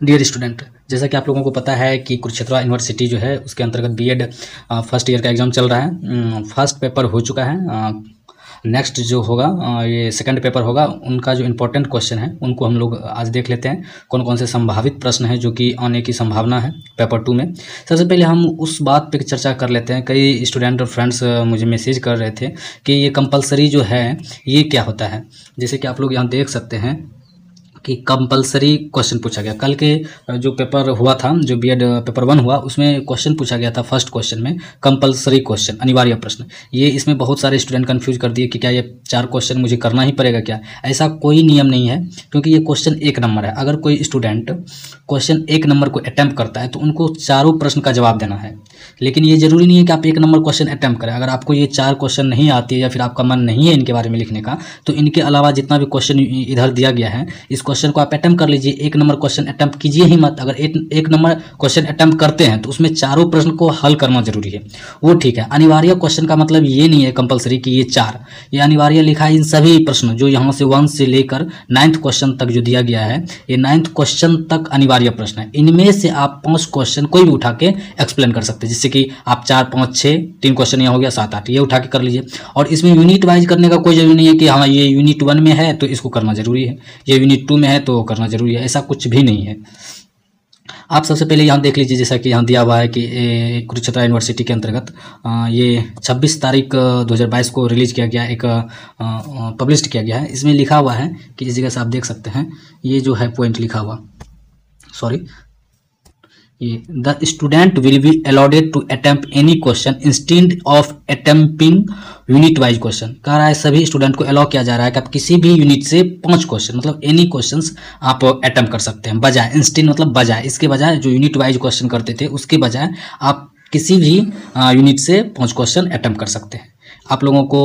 Dear student, जैसा कि आप लोगों को पता है कि कुरुक्षेत्र यूनिवर्सिटी जो है उसके अंतर्गत बीएड फर्स्ट ईयर का एग्ज़ाम चल रहा है। फर्स्ट पेपर हो चुका है। नेक्स्ट जो होगा ये सेकंड पेपर होगा। उनका जो इम्पोर्टेंट क्वेश्चन है उनको हम लोग आज देख लेते हैं। कौन कौन से संभावित प्रश्न हैं जो कि आने की संभावना है पेपर 2 में। सबसे पहले हम उस बात पे चर्चा कर लेते हैं। कई स्टूडेंट और फ्रेंड्स मुझे मैसेज कर रहे थे कि ये कंपलसरी जो है ये क्या होता है। जैसे कि आप लोग यहाँ देख सकते हैं कि कंपलसरी क्वेश्चन पूछा गया। कल के जो पेपर हुआ था, जो बीएड पेपर 1 हुआ, उसमें क्वेश्चन पूछा गया था फर्स्ट क्वेश्चन में कंपलसरी क्वेश्चन, अनिवार्य प्रश्न। ये इसमें बहुत सारे स्टूडेंट कंफ्यूज कर दिए कि क्या ये 4 क्वेश्चन मुझे करना ही पड़ेगा क्या। ऐसा कोई नियम नहीं है, क्योंकि ये क्वेश्चन 1 नंबर है। अगर कोई स्टूडेंट क्वेश्चन 1 नंबर को अटैम्प्ट करता है तो उनको चारों प्रश्न का जवाब देना है। लेकिन ये जरूरी नहीं है कि आप 1 नंबर क्वेश्चन अटैम्प्ट करें। अगर आपको ये 4 क्वेश्चन नहीं आती है या फिर आपका मन नहीं है इनके बारे में लिखने का, तो इनके अलावा जितना भी क्वेश्चन इधर दिया गया है, इस क्वेश्चन को आप अटैम्प्ट कर लीजिए। 1 नंबर क्वेश्चन अटैम्प्ट कीजिए ही मत। अगर एक नंबर क्वेश्चन अटैम्प्ट करते हैं तो उसमें चारों प्रश्न को हल करना जरूरी है, वो ठीक है। अनिवार्य क्वेश्चन का मतलब ये नहीं है कंपलसरी कि ये 4, ये अनिवार्य लिखा है इन सभी प्रश्न जो यहाँ से 1 से लेकर 9th क्वेश्चन तक जो दिया गया है, ये 9th क्वेश्चन तक अनिवार्य प्रश्न है। इनमें से आप 5 क्वेश्चन कोई भी उठा के एक्सप्लेन कर सकते हैं, जिससे कि आप 4, 5, 6, 3 क्वेश्चन यहाँ हो गया, 7, 8 ये उठा के कर लीजिए। और इसमें यूनिट वाइज करने का कोई जरूरी नहीं है कि हाँ ये यूनिट 1 में है तो इसको करना जरूरी है, ये यूनिट 2 में है तो करना जरूरी है, ऐसा कुछ भी नहीं है। आप सबसे पहले यहाँ देख लीजिए, जैसा कि यहाँ दिया हुआ है कि कुरुक्षेत्र यूनिवर्सिटी के अंतर्गत ये 26 तारीख 2022 को रिलीज किया गया, एक पब्लिश किया गया है। इसमें लिखा हुआ है कि इस जगह से आप देख सकते हैं, ये जो है पॉइंट लिखा हुआ, सॉरी, ये the student will be allotted to attempt any question instead of attempting unit wise question. कह रहा है सभी स्टूडेंट को अलाउ किया जा रहा है कि आप किसी भी यूनिट से 5 क्वेश्चन, मतलब एनी क्वेश्चंस आप अटेम्प्ट कर सकते हैं। बजाय, इंस्टेड मतलब बजाय, इसके बजाय जो यूनिट वाइज क्वेश्चन करते थे उसके बजाय आप किसी भी यूनिट से 5 क्वेश्चन अटेम्प्ट कर सकते हैं। आप लोगों को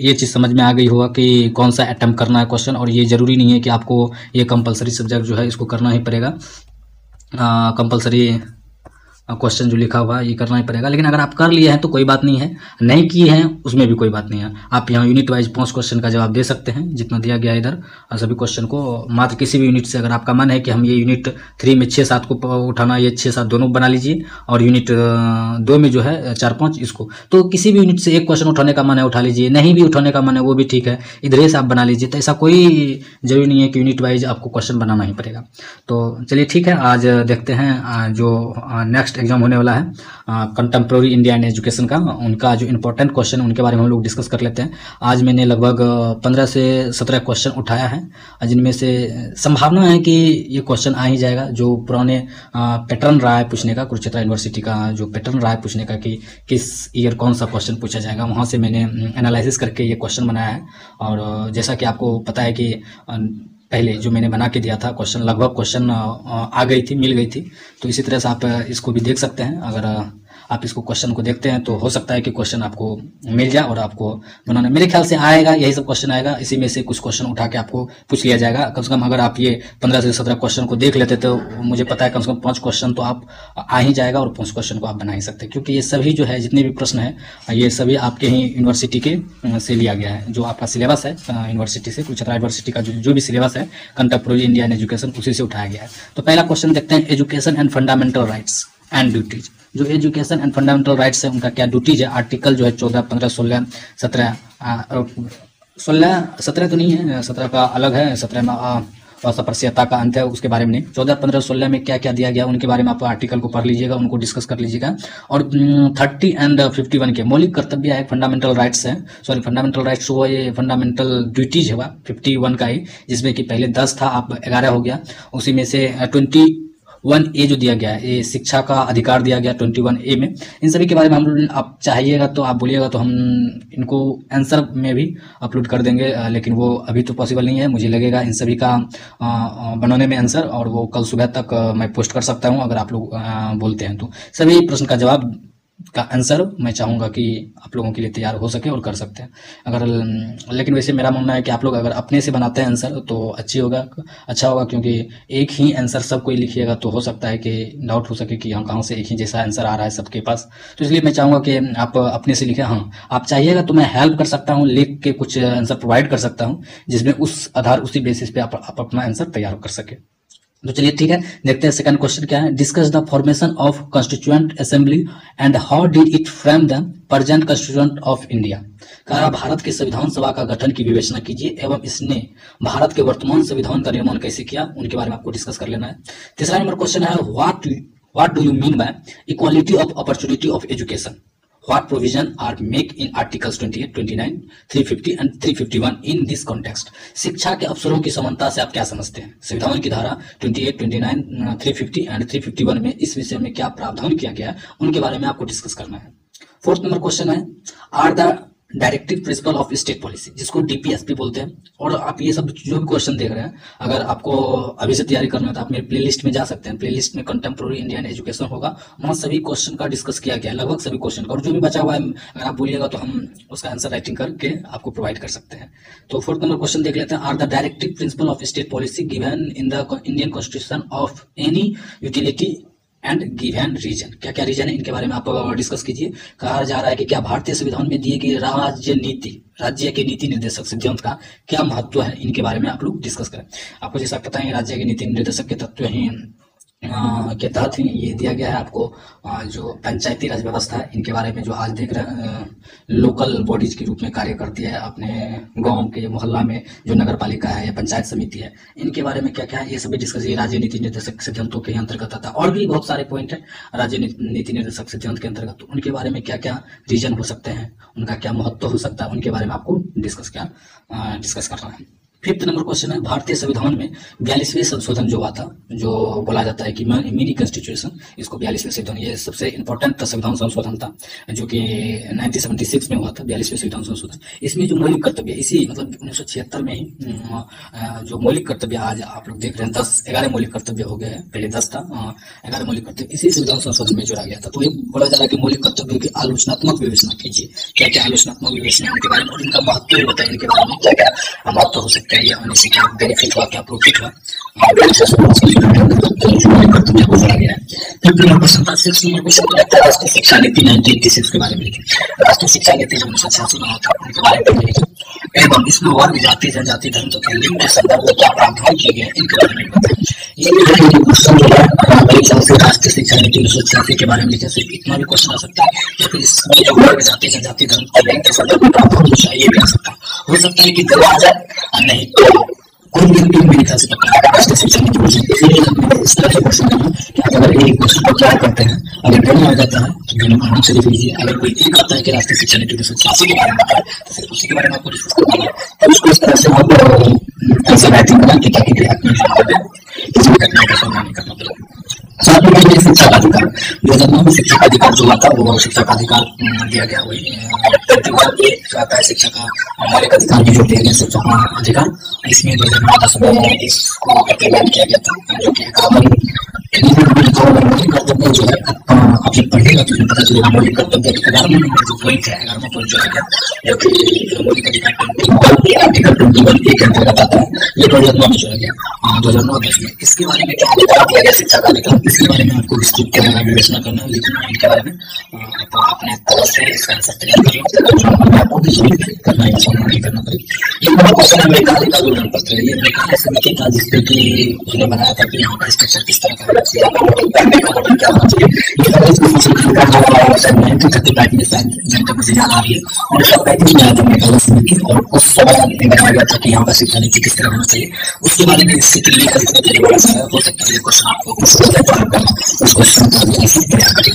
ये चीज़ समझ में आ गई होगा कि कौन सा अटेम्प्ट करना है क्वेश्चन, और ये ज़रूरी नहीं है कि आपको ये कंपलसरी सब्जेक्ट जो है इसको करना ही पड़ेगा। कंपलसरी क्वेश्चन जो लिखा हुआ है ये करना ही पड़ेगा। लेकिन अगर आप कर लिए हैं तो कोई बात नहीं है, नहीं किए हैं उसमें भी कोई बात नहीं है। आप यहाँ यूनिट वाइज 5 क्वेश्चन का जवाब दे सकते हैं जितना दिया गया है इधर, और सभी क्वेश्चन को मात्र किसी भी यूनिट से। अगर आपका मन है कि हम ये यूनिट 3 में 6-7 को उठाना, ये 6-7 दोनों बना लीजिए, और यूनिट 2 में जो है 4-5 इसको, तो किसी भी यूनिट से एक क्वेश्चन उठाने का मन है उठा लीजिए, नहीं भी उठाने का मन है वो भी ठीक है, इधर से आप बना लीजिए। तो ऐसा कोई जरूरी नहीं है कि यूनिट वाइज आपको क्वेश्चन बनाना ही पड़ेगा। तो चलिए ठीक है, आज देखते हैं जो नेक्स्ट एग्जाम होने वाला है कंटेम्प्रेरी इंडियन एजुकेशन का, उनका जो इंपॉर्टेंट क्वेश्चन उनके बारे में हम लोग डिस्कस कर लेते हैं। आज मैंने लगभग 15 से 17 क्वेश्चन उठाया है, जिनमें से संभावना है कि ये क्वेश्चन आ ही जाएगा। जो पुराने पैटर्न रहा है पूछने का, कुरुक्षेत्र यूनिवर्सिटी का जो पैटर्न रहा है पूछने का कि किस ईयर कौन सा क्वेश्चन पूछा जाएगा, वहाँ से मैंने एनालिसिस करके ये क्वेश्चन बनाया है। और जैसा कि आपको पता है कि पहले जो मैंने बना के दिया था क्वेश्चन, लगभग क्वेश्चन आ गई थी, मिल गई थी। तो इसी तरह से आप इसको भी देख सकते हैं। अगर आप इसको क्वेश्चन को देखते हैं तो हो सकता है कि क्वेश्चन आपको मिल जाए और आपको बनाना, मेरे ख्याल से आएगा, यही सब क्वेश्चन आएगा। इसी में से कुछ क्वेश्चन उठा के आपको पूछ लिया जाएगा। कम से कम अगर आप ये 15 से 17 क्वेश्चन को देख लेते तो मुझे पता है कम से कम 5 क्वेश्चन तो आप आ ही जाएगा, और 5 क्वेश्चन को आप बना ही सकते हैं, क्योंकि ये सभी जो है जितने भी प्रश्न है ये सभी आपके ही यूनिवर्सिटी के से लिया गया है। जो आपका सिलेबस है यूनिवर्सिटी से, कुरुक्षेत्र यूनिवर्सिटी का जो भी सिलेबस है कंटेम्प्रेरी इंडियन एजुकेशन, उसी से उठाया गया है। तो पहला क्वेश्चन देखते हैं, education and fundamental rights and duties. जो एजुकेशन एंड फंडामेंटल राइट्स है उनका क्या ड्यूटीज है। आर्टिकल जो है 14, 15, 16, 17, 17 तो नहीं है, 17 का अलग है, 17 में असपृश्यता का अंत है, उसके बारे में नहीं। 14, 15, 16 में क्या क्या दिया गया उनके बारे में आप आर्टिकल को पढ़ लीजिएगा, उनको डिस्कस कर लीजिएगा। और 30 एंड 51 के मौलिक कर्तव्य है, फंडामेंटल राइट्स है, सॉरी फंडामेंटल राइट्स वो ये फंडामेंटल ड्यूटीज है 51 का ही, जिसमें कि पहले 10 था, अब 11 हो गया। उसी में से 21A जो दिया गया है, ये शिक्षा का अधिकार दिया गया 21A में। इन सभी के बारे में हम, आप चाहिएगा तो आप बोलिएगा तो हम इनको आंसर में भी अपलोड कर देंगे, लेकिन वो अभी तो पॉसिबल नहीं है। मुझे लगेगा इन सभी का बनाने में आंसर, और वो कल सुबह तक मैं पोस्ट कर सकता हूँ अगर आप लोग बोलते हैं तो। सभी प्रश्न का जवाब का आंसर मैं चाहूँगा कि आप लोगों के लिए तैयार हो सके और कर सकते हैं। अगर, लेकिन वैसे मेरा मानना है कि आप लोग अगर अपने से बनाते हैं आंसर तो अच्छा होगा, क्योंकि एक ही आंसर सब कोई लिखिएगा तो हो सकता है कि डाउट हो सके कि यहाँ कहाँ से एक ही जैसा आंसर आ रहा है सबके पास। तो इसलिए मैं चाहूँगा कि आप अपने से लिखें। हाँ, आप चाहिएगा तो मैं हेल्प कर सकता हूँ, लिख के कुछ आंसर प्रोवाइड कर सकता हूँ, जिसमें उस आधार उसी बेसिस पे आप अपना आंसर तैयार कर सके। तो चलिए ठीक है, देखते हैं सेकंड क्वेश्चन क्या है। Discuss the formation of constituent assembly and how did it frame the present constituent of India. कहा भारत के संविधान सभा का गठन की विवेचना कीजिए एवं इसने भारत के वर्तमान संविधान का निर्माण कैसे किया, उनके बारे में आपको डिस्कस कर लेना है। तीसरा नंबर क्वेश्चन है what do you mean by equality of opportunity of education. What provision are make in articles 28, 29, 350 and 351 in this context? शिक्षा के अवसरों की समानता से आप क्या समझते हैं? संविधान की धारा 28, 29, 350 एंड 351 में इस विषय में क्या प्रावधान किया गया है, उनके बारे में आपको डिस्कस करना है। फोर्थ नंबर क्वेश्चन है are the directive principle of state policy, जिसको डीपीएसपी बोलते हैं। और आप ये सब जो भी क्वेश्चन देख रहे हैं, अगर आपको अभी से तैयारी करना है तो आप मेरे प्लेलिस्ट में जा सकते हैं। प्लेलिस्ट में कंटेम्प्रेरी इंडियन एजुकेशन होगा, वहाँ सभी क्वेश्चन का डिस्कस किया गया है, लगभग सभी क्वेश्चन का। और जो भी बचा हुआ है अगर आप बोलिएगा तो हम उसका आंसर राइटिंग करके आपको प्रोवाइड कर सकते हैं। तो फोर्थ नंबर क्वेश्चन देख लेते हैं। Are the directive principle of state policy given in the Indian constitution of any utility and given reason. क्या क्या रीजन है, इनके बारे में आप डिस्कस कीजिए। कहा जा रहा है कि क्या भारतीय संविधान में दिए गए राज्य के नीति निर्देशक सिद्धांत का क्या महत्व है, इनके बारे में आप लोग डिस्कस करें। आपको जैसा पता है राज्य के नीति निर्देशक के तत्व ही के तहत ही ये दिया गया है आपको। जो पंचायती राज व्यवस्था है, इनके बारे में जो आज देख रहे हैं लोकल बॉडीज के रूप में कार्य करती है अपने गांव के मोहल्ला में, जो नगर पालिका है या पंचायत समिति है, इनके बारे में क्या क्या है ये सभी डिस्कस ये राज्य नीति निर्देशक सिद्धांतों के अंतर्गत आता है। और भी बहुत सारे पॉइंट है राज्य नीति निर्देशक सिद्धांत के अंतर्गत, तो उनके बारे में क्या क्या रीजन हो सकते हैं, उनका क्या महत्व हो सकता है, उनके बारे में आपको डिस्कस करना है। फिफ्थ नंबर क्वेश्चन है भारतीय संविधान में 42वें संशोधन जो हुआ था, जो बोला जाता है कि मिनी कॉन्स्टिट्यूशन, इसको 42वें संशोधन, ये सबसे इंपॉर्टेंट संविधान संशोधन था जो कि 1976 में हुआ था, 42वें संविधान संशोधन। इसमें जो मौलिक कर्तव्य इसी मतलब 1976 में ही जो मौलिक कर्तव्य आज आप लोग देख रहे हैं 11 मौलिक कर्तव्य हो गए हैं, पहले 10 था, 11 मौलिक कर्तव्य इसी संविधान संशोधन में जोड़ा गया था। तो ये बोला जा रहा है कि मौलिक कर्तव्यों की आलोचनात्मक विवेचना कीजिए। क्या क्या आलोचनात्मक विवेचना, उनके बारे में और इनका महत्व बताइए, इनके बारे में क्या क्या महत्व हो सकता है, या होने से क्या बेनिफिट हुआ, क्या प्रॉफिट हुआ, कर्तव्य को जोड़ा गया है। राष्ट्रीय शिक्षा नीति 1986 के बारे में लिखे। राष्ट्रीय शिक्षा नीति जो 1986 में था उनके बारे में लिखे एवं इसमें वर्ग, जाति, जनजाति, धर्म तथा लिंग के संदर्भ में क्या प्रावधान किए गए, इनके बारे में बताएं। ये क्वेश्चन जो है राष्ट्रीय शिक्षा नीति 1986 के बारे में लिखे, सिर्फ इतना भी क्वेश्चन आ सकता है, या फिर इसमें जो वर्ग, जाति, जनजाति, धर्म और लिंग के संदर्भ में प्रावधान जो चाहिए भी आ सकता है। हो सकता है कि दो आ जाए, नहीं तो कोई व्यक्ति मेरे ख्याल से पक्का राष्ट्रीय शिक्षा नीति को इसलिए इस तरह से क्वेश्चन करना कि अगर एक क्वेश्चन को क्या करते हैं, अगर दोनों आ जाता है तो दोनों को आंसर लिख लीजिए। अगर कोई एक आता है कि राष्ट्रीय शिक्षा नीति 1986 के बारे में आता है तो फिर उसी के बारे में आपको डिस्कस करना है। तो उसको इस तरह से आप ऐसा राइटिंग बना कि ताकि किसी भी घटना का सामना नहीं करना पड़े। साथ में शिक्षा का अधिकार 2009 में शिक्षा का अधिकार जो आता है वो शिक्षा का अधिकार दिया गया, वही आता है शिक्षा का मौलिक अधिकार भी जो दिया गया शिक्षा का अधिकार। इसमें 2010 में इसको इम्प्लीमेंट किया गया था, जो कि मौलिक कर्तव्य जो है आप जब पढ़ेगा तो पता चलेगा मौलिक कर्तव्य 11वां नंबर जो पॉइंट है, 11वां पॉइंट जो है जो कि मौलिक अधिकार आर्टिकल 21A के अंतर्गत आता है, ये 2009 में जोड़ा गया 2009-10 में। इसके बारे में क्या अधिकार दिया गया शिक्षा का अधिकार, इसके बारे में आपको विस्तृत विवेचना करना है, लेकिन इनके बारे में आपको अपने तरफ से इसका आंसर तैयार करिए, आपको भी करना है, सामना नहीं करना पड़ेगा। एक बड़ा क्वेश्चन है मेघालय का विवरण पत्र है, ये मेघालय समिति था जिसपे कि उसने बनाया था कि यहाँ का स्ट्रक्चर किस तरह का होना चाहिए, क्या होना चाहिए। मुझे याद आ रही है 1935 में आया था मेघालय समिति, और उस समय बताया गया था कि यहाँ का शिक्षा नीति किस तरह होना चाहिए, उसके बारे में इससे लेकर हो सकता है क्वेश्चन आपको उस क्वेश्चन को तैयार करें।